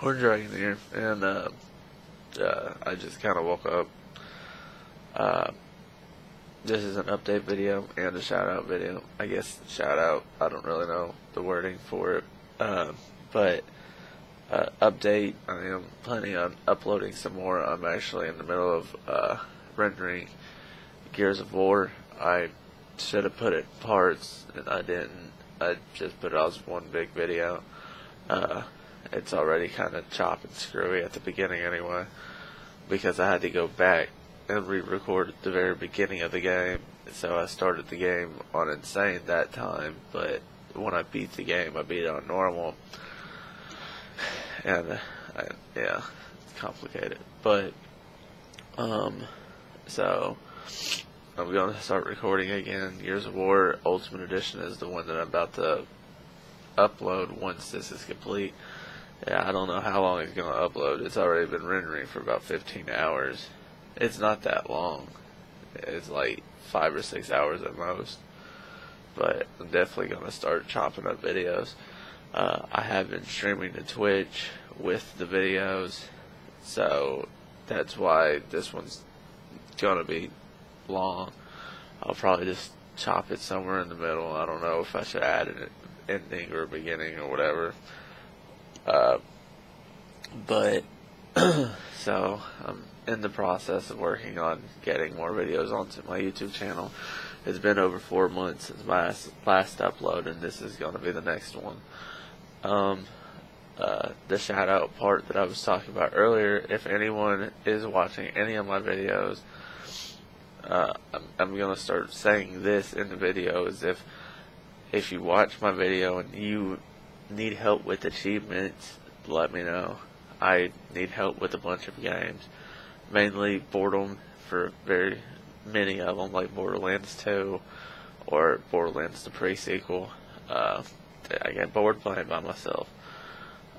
Horn Dragon here, and I just kind of woke up. Uh, this is an update video and a shout out video. I guess shout out, I don't really know the wording for it, but update, I am planning on uploading some more. I'm actually in the middle of rendering Gears of War. I should have put it in parts, and I didn't. I just put it as one big video. It's already kind of chop and screwy at the beginning anyway, because I had to go back and re-record the very beginning of the game. So I started the game on Insane that time, but when I beat the game, I beat it on normal. And yeah, it's complicated. But so I'm going to start recording again. Gears of War Ultimate Edition is the one that I'm about to upload once this is complete. Yeah, I don't know how long it's going to upload. It's already been rendering for about 15 hours. It's not that long. It's like 5 or 6 hours at most. But I'm definitely going to start chopping up videos. I have been streaming to Twitch with the videos, so that's why this one's going to be long. I'll probably just chop it somewhere in the middle. I don't know if I should add an ending or a beginning or whatever. But so I'm in the process of working on getting more videos onto my YouTube channel. It's been over 4 months since my last upload, and this is going to be the next one. The shout out part that I was talking about earlier, if anyone is watching any of my videos, I'm going to start saying this in the video, is if you watch my video and you need help with achievements, let me know. I need help with a bunch of games, mainly boredom for very many of them, like Borderlands 2 or Borderlands the pre-sequel. I get bored playing by myself.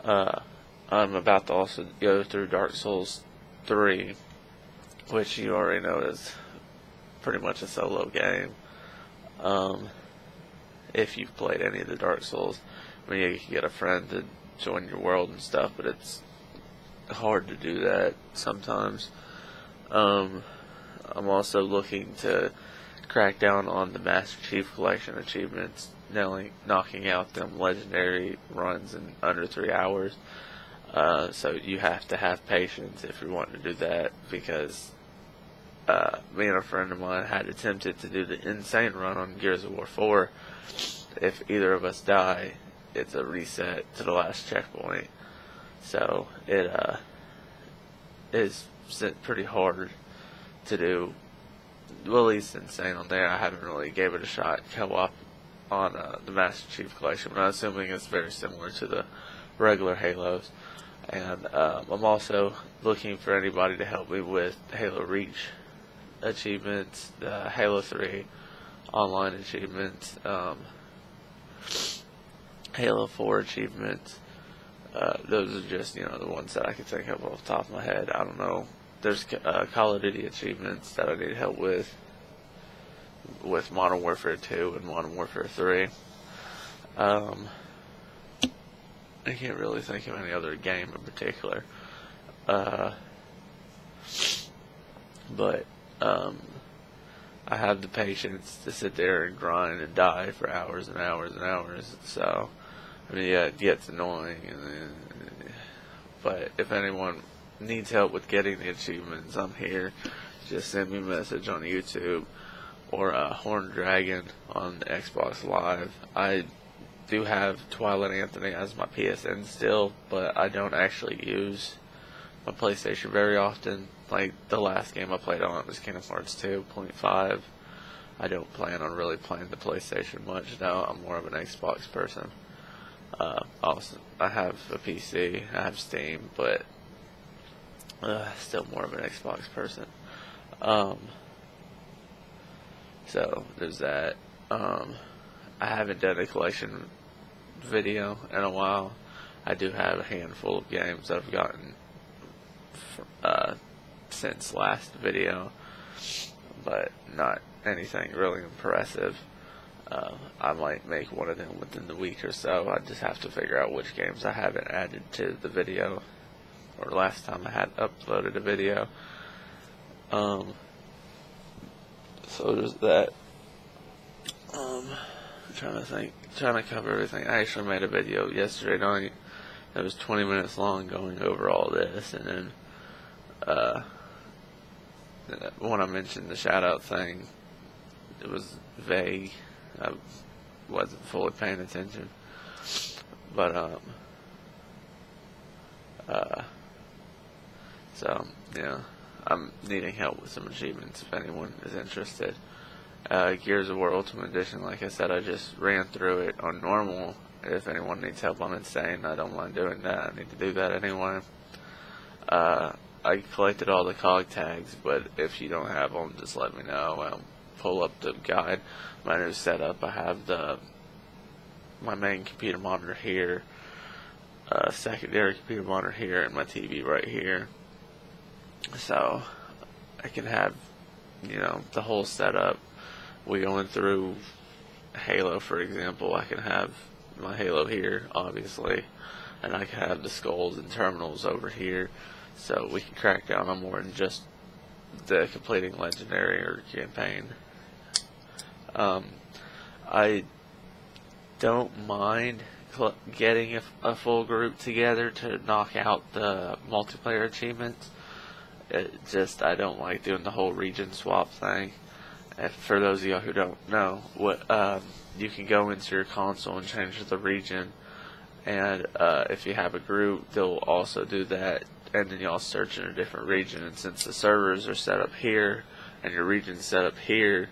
I'm about to also go through Dark Souls 3, which you already know is pretty much a solo game. If you've played any of the Dark Souls, I mean, you can get a friend to join your world and stuff, but it's hard to do that sometimes. I'm also looking to crack down on the Master Chief Collection achievements, knocking out them legendary runs in under 3 hours. So you have to have patience if you're wanting to do that, because me and a friend of mine had attempted to do the Insane run on Gears of War 4. If either of us die, it's a reset to the last checkpoint. So it is pretty hard to do. Well, at least Insane on there. I haven't really gave it a shot co-op on the Master Chief Collection, but I'm assuming it's very similar to the regular Halos. And I'm also looking for anybody to help me with Halo Reach achievements, Halo 3 online achievements, Halo 4 achievements. Those are just, the ones that I can think of off the top of my head. I don't know. There's Call of Duty achievements that I need help with Modern Warfare 2 and Modern Warfare 3. I can't really think of any other game in particular. But I have the patience to sit there and grind and die for hours and hours and hours. So, I mean, yeah, it gets annoying. But if anyone needs help with getting the achievements, I'm here. Just send me a message on YouTube or Horn Dragon on the Xbox Live. I do have Twilight Anthony as my PSN still, but I don't actually use my PlayStation very often. Like, the last game I played on it was Kingdom Hearts 2.5. I don't plan on really playing the PlayStation much now. I'm more of an Xbox person. Also, I have a PC, I have Steam, but still more of an Xbox person. So there's that. I haven't done a collection video in a while. I do have a handful of games that I've gotten since last video, but not anything really impressive. I might make one of them within the week or so. I just have to figure out which games I haven't added to the video, or last time I had uploaded a video. So there's that. I'm trying to cover everything. I actually made a video yesterday night that was 20 minutes long going over all this, and then when I mentioned the shout out thing, it was vague. I wasn't fully paying attention. But so yeah, I'm needing help with some achievements if anyone is interested. Gears of War Ultimate Edition, like I said, I just ran through it on normal. If anyone needs help on Insane, I don't mind doing that. I need to do that anyway. I collected all the cog tags, but if you don't have them, just let me know. I'll pull up the guide. My new setup, I have my main computer monitor here, secondary computer monitor here, and my TV right here. So I can have, the whole setup. We going through Halo, for example. I can have my Halo here, obviously, and I can have the skulls and terminals over here, so we can crack down on more than just the completing legendary or campaign. I don't mind getting a full group together to knock out the multiplayer achievements. I don't like doing the whole region swap thing. For those of y'all who don't know, you can go into your console and change the region, and if you have a group, they'll also do that, and then y'all search in a different region. And since the servers are set up here and your region's set up here,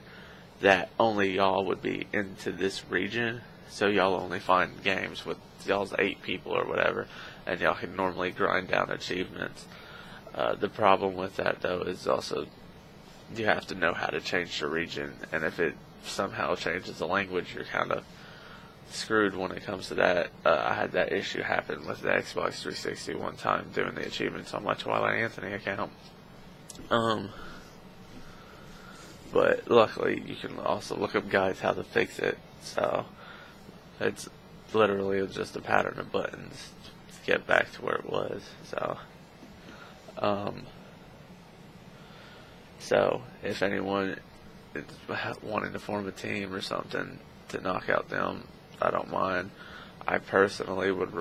that only y'all would be into this region, so y'all only find games with y'all's 8 people or whatever, and y'all can normally grind down achievements. The problem with that, though, is also you have to know how to change the region, and if it somehow changes the language, you're kind of screwed when it comes to that. I had that issue happen with the Xbox 360 one time doing the achievements on my Twilight Anthony account. But luckily, you can also look up guides how to fix it. So it's literally just a pattern of buttons to get back to where it was. So if anyone is wanting to form a team or something to knock out them, I don't mind. I personally would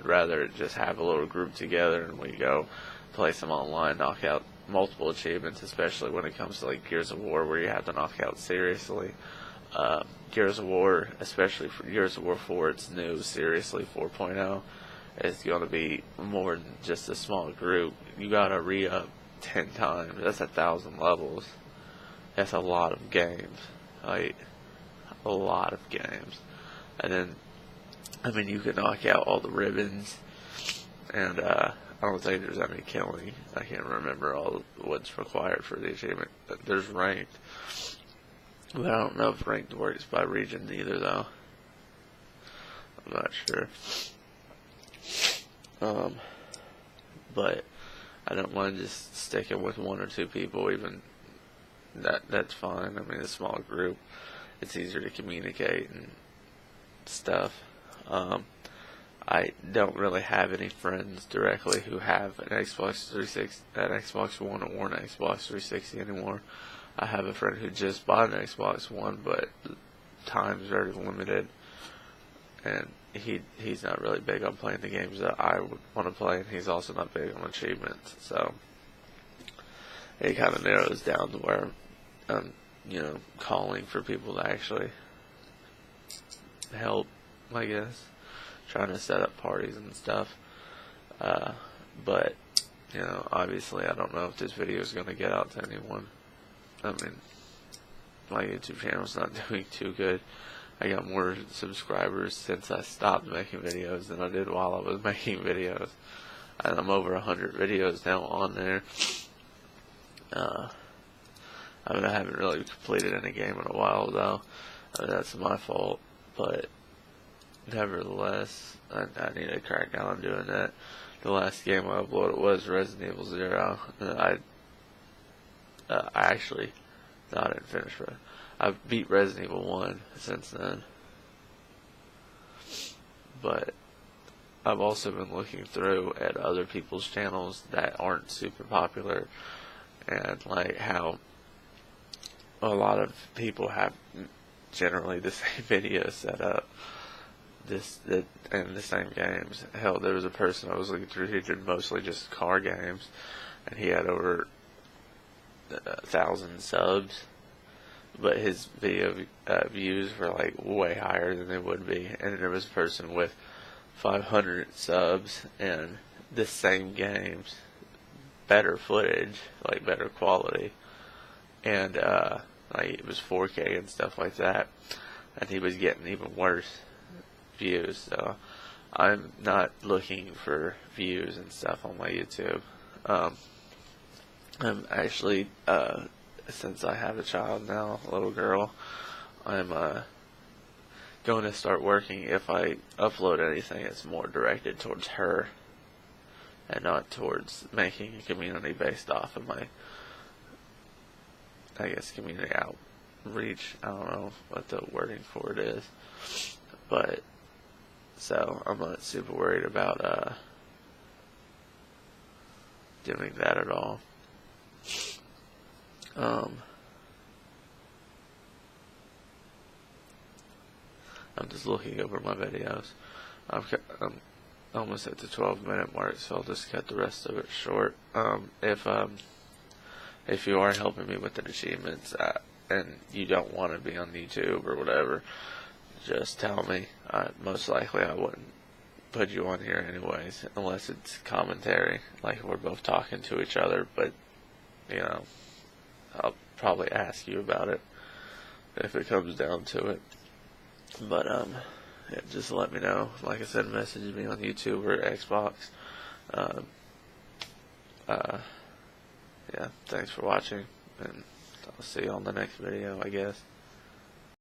rather just have a little group together and we go play some online, knock out multiple achievements, especially when it comes to like Gears of War, where you have to knock out seriously. Gears of War, especially for Gears of War 4, it's new, seriously 4.0, is going to be more than just a small group. You gotta re-up 10 times. That's 1,000 levels. That's a lot of games. Like, a lot of games. And then, you can knock out all the ribbons, and I don't think there's any killing. I can't remember all what's required for the achievement. There's ranked, but I don't know if ranked works by region either, though. I'm not sure. But I don't mind just sticking with 1 or 2 people, even that's fine. A small group, it's easier to communicate and stuff. I don't really have any friends directly who have an Xbox 360, an Xbox One, or an Xbox 360 anymore. I have a friend who just bought an Xbox One, but time's very limited, and he's not really big on playing the games that I would want to play, and he's also not big on achievements, so it kind of narrows down to where I'm, calling for people to actually help, I guess, trying to set up parties and stuff, but, obviously I don't know if this video is going to get out to anyone. My YouTube channel's not doing too good. I got more subscribers since I stopped making videos than I did while I was making videos. And I'm over 100 videos now on there. I haven't really completed any game in a while, though. That's my fault. But nevertheless, I need to crack down on doing that. The last game I uploaded was Resident Evil 0. I didn't finish it. I've beat Resident Evil 1 since then. But I've also been looking through at other people's channels that aren't super popular, and like how a lot of people have generally the same video set up, and the same games. Hell, there was a person I was looking through who did mostly just car games, and he had over 1,000 subs, but his video views were like way higher than they would be. And there was a person with 500 subs and the same games, better footage, like better quality, and like it was 4K and stuff like that, and he was getting even worse views. So I'm not looking for views and stuff on my YouTube. I'm actually, since I have a child now, a little girl, I'm going to start working. If I upload anything, it's more directed towards her and not towards making a community based off of my, I guess, community outreach. I don't know what the wording for it is, but so I'm not super worried about doing that at all. I'm just looking over my videos. I'm almost at the 12-minute mark, so I'll just cut the rest of it short. If you are helping me with the achievements and you don't want to be on YouTube or whatever, just tell me. Most likely I wouldn't put you on here anyways, unless it's commentary, like we're both talking to each other. But you know, I'll probably ask you about it if it comes down to it. But yeah, just let me know. Like I said, message me on YouTube or Xbox. Yeah, thanks for watching, and I'll see you on the next video, I guess.